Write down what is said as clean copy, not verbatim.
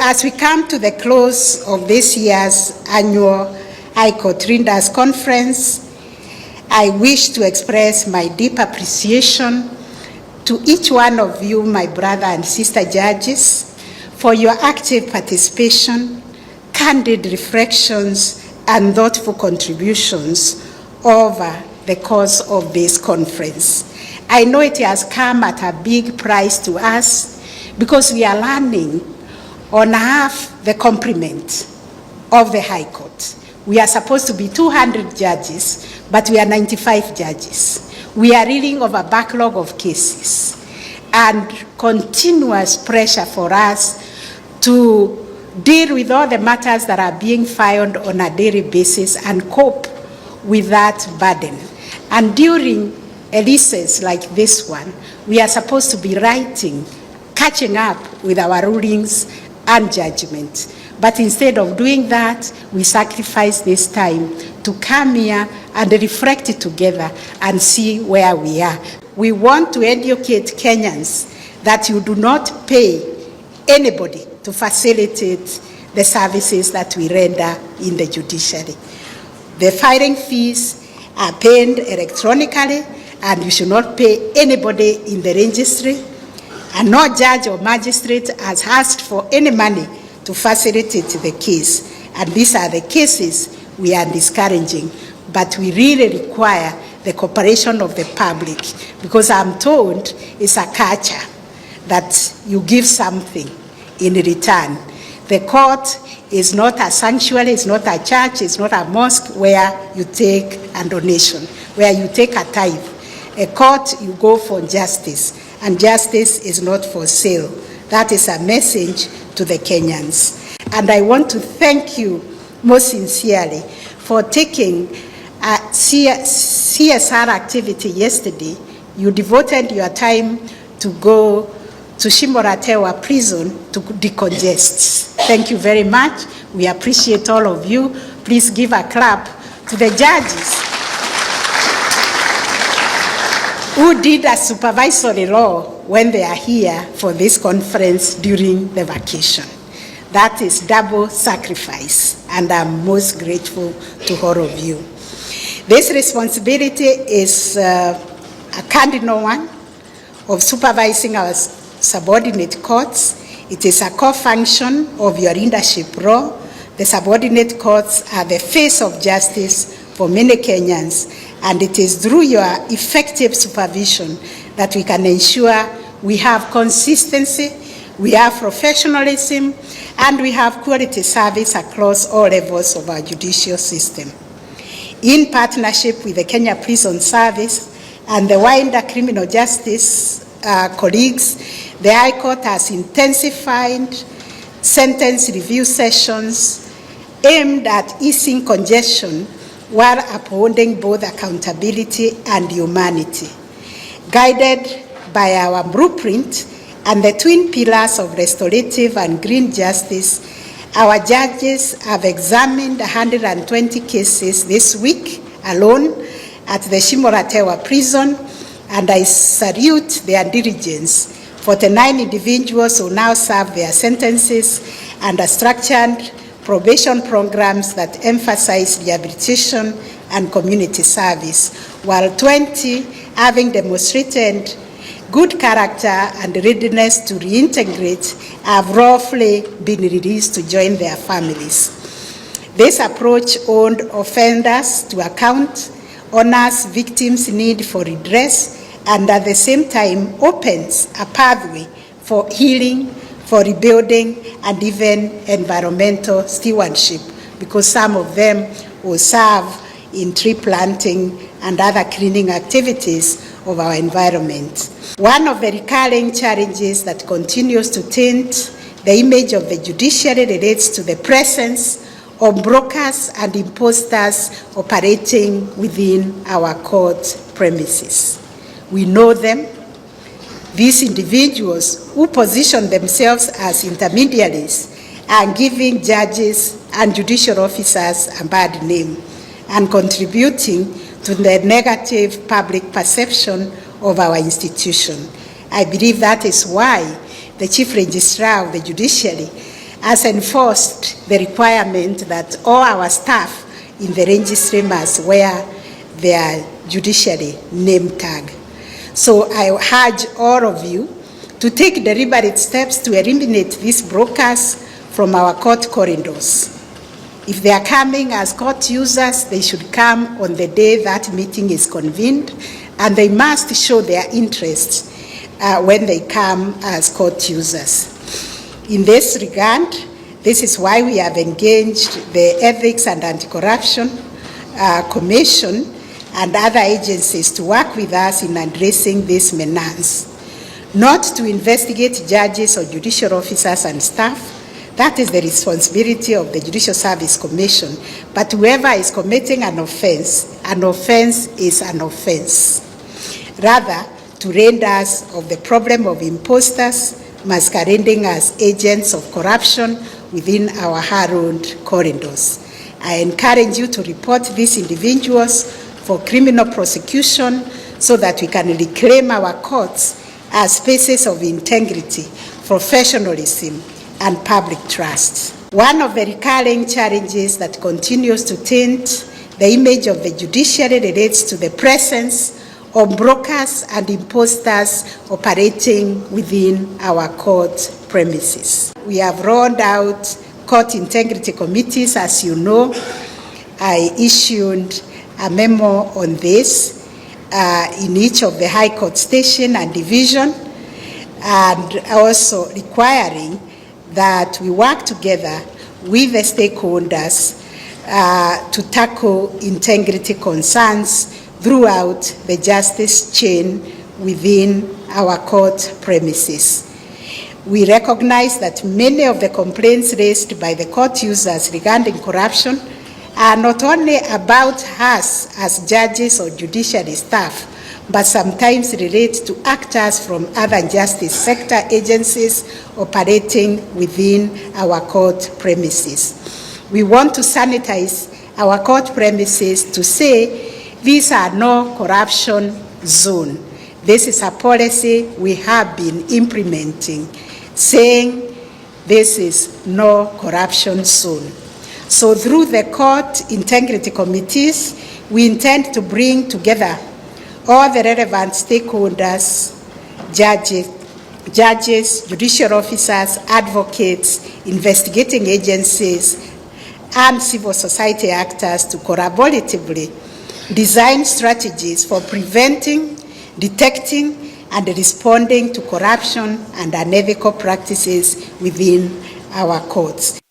as we come to the close of this year's annual High Court Readers Conference, I wish to express my deep appreciation to each one of you, my brother and sister judges, for your active participation, candid reflections, and thoughtful contributions over the course of this conference. I know it has come at a big price to us because we are learning on half the complement of the High Court. We are supposed to be 200 judges, but we are 95 judges. We are reeling of a backlog of cases and continuous pressure for us to deal with all the matters that are being filed on a daily basis and cope with that burden. And during releases like this one, we are supposed to be writing, catching up with our rulings and judgment. But instead of doing that, we sacrifice this time to come here and reflect it together and see where we are. We want to educate Kenyans that you do not pay anybody to facilitate the services that we render in the judiciary. The filing fees are paid electronically, and you should not pay anybody in the registry, and no judge or magistrate has asked for any money to facilitate the case. And these are the cases we are discouraging, but we really require the cooperation of the public, because I'm told it's a culture that you give something in return. The court is not a sanctuary, it's not a church, it's not a mosque where you take a donation, where you take a tithe. A court, you go for justice, and justice is not for sale. That is a message to the Kenyans. And I want to thank you most sincerely for taking a CSR activity yesterday. You devoted your time to go to Shimoratewa prison to decongest. Thank you very much. We appreciate all of you. Please give a clap to the judges who did a supervisory law when they are here for this conference during the vacation. That is double sacrifice, and I'm most grateful to all of you. This responsibility is a cardinal one of supervising our subordinate courts. It is a core function of your leadership role. The subordinate courts are the face of justice for many Kenyans, and it is through your effective supervision that we can ensure we have consistency, we have professionalism, and we have quality service across all levels of our judicial system. In partnership with the Kenya Prison Service and the wider criminal justice colleagues, the High Court has intensified sentence review sessions aimed at easing congestion while upholding both accountability and humanity. Guided by our blueprint and the twin pillars of restorative and green justice, our judges have examined 120 cases this week alone at the Shimoratewa prison, and I salute their diligence. 49 individuals will now serve their sentences under structured probation programs that emphasize rehabilitation and community service, while 20 having demonstrated good character and readiness to reintegrate have roughly been released to join their families. This approach holds offenders to account, honors victims' need for redress, and at the same time opens a pathway for healing, for rebuilding, and even environmental stewardship, because some of them will serve in tree planting and other cleaning activities of our environment. One of the recurring challenges that continues to taint the image of the judiciary relates to the presence of brokers and imposters operating within our court premises. We know them. These individuals who position themselves as intermediaries are giving judges and judicial officers a bad name and contributing to the negative public perception of our institution. I believe that is why the Chief Registrar of the Judiciary has enforced the requirement that all our staff in the registry must wear their judiciary name tag. So I urge all of you to take deliberate steps to eliminate these brokers from our court corridors. If they are coming as court users, they should come on the day that meeting is convened, and they must show their interest when they come as court users. In this regard, this is why we have engaged the Ethics and Anti-Corruption Commission and other agencies to work with us in addressing this menace. Not to investigate judges or judicial officers and staff. That is the responsibility of the Judicial Service Commission. But whoever is committing an offense is an offense. Rather, to rid us of the problem of imposters masquerading as agents of corruption within our hallowed corridors. I encourage you to report these individuals for criminal prosecution so that we can reclaim our courts as spaces of integrity, professionalism, and public trust. One of the recurring challenges that continues to taint the image of the judiciary relates to the presence of brokers and imposters operating within our court premises. We have rolled out court integrity committees, as you know. I issued a memo on this in each of the High Court station and division, and also requiring that we work together with the stakeholders to tackle integrity concerns throughout the justice chain within our court premises. We recognize that many of the complaints raised by the court users regarding corruption are not only about us as judges or judiciary staff, but sometimes relate to actors from other justice sector agencies operating within our court premises. We want to sanitize our court premises to say these are no corruption zone. This is a policy we have been implementing, saying this is no corruption zone. So through the court integrity committees, we intend to bring together all the relevant stakeholders, judges, judicial officers, advocates, investigating agencies, and civil society actors to collaboratively design strategies for preventing, detecting, and responding to corruption and unethical practices within our courts.